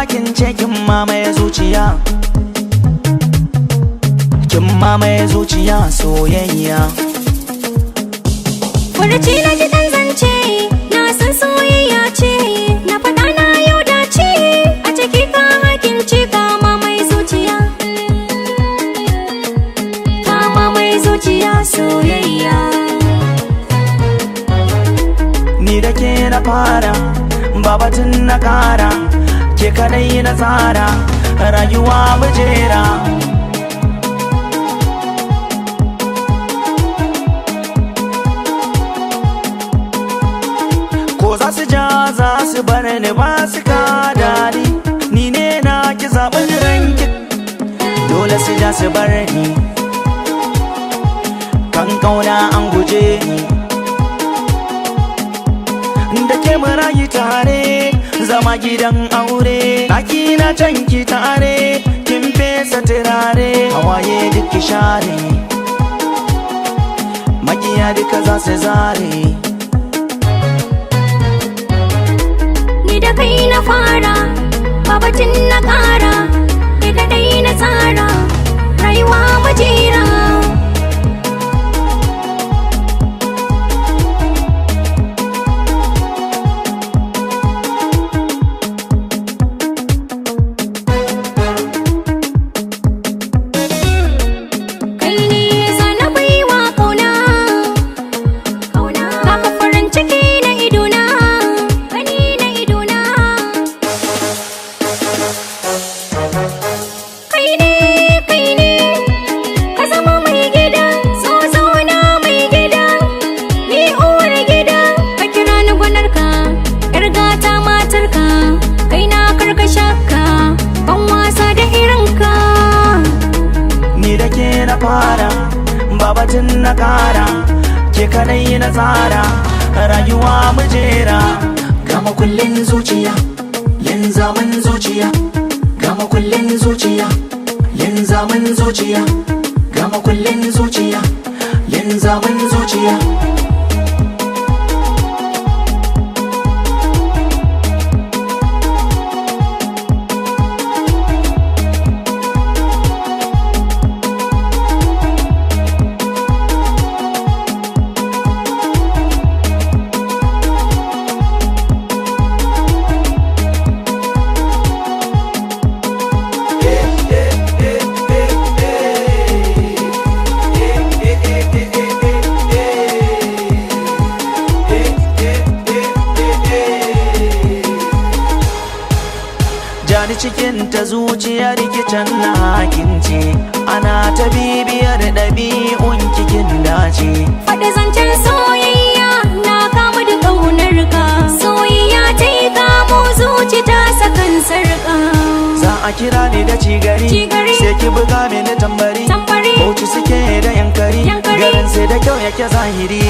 kin ce kin mamaye zuciya, kin mamaye zuciya soyayya. Furuci na ji dan zance, na san soyayya ce, na faɗa na yau dace, a ciki ka hakin ce ka mamaye zuciya, ka mamaye zuciya soyayya. Ni da ke na fara, babatun na kara, ke kadai na tsara, rayuwa mujera. Ko za su ja za su bar ni ba su kada ni ne na ki zaɓin ranki, dole su ja su bar ni, kan kauna an guje ni. Da ke marayi tare, zama gidan aure, ɗaki na can ki tare, kin fesa turare, hawaye duk ki share, makiya duka za su zare. Ni da kai na fara, babatin na ƙara, ni kadai na tsara, rayuwa majera. Na fara, babatun na kara, ke kadai na tsara, rayuwa mujera. Gama kullin zuciya, yin zaman zuciya, gama kullin zuciya, yin zaman zuciya, gama kullin zuciya, yin zaman zuciya. Jani cikin ta zuciyar kicin na hakince, ana ta bibiyar ɗabi'un kikin dace. Faɗi zancen soyayya na kama da ƙaunar ka, soyayya ta yi kamo zuci ta sakan sarƙa. Za a kira ni da cigari, sai ki buga mini tambari, Bauchi suke da yankari, garin sai da kyau yake zahiri.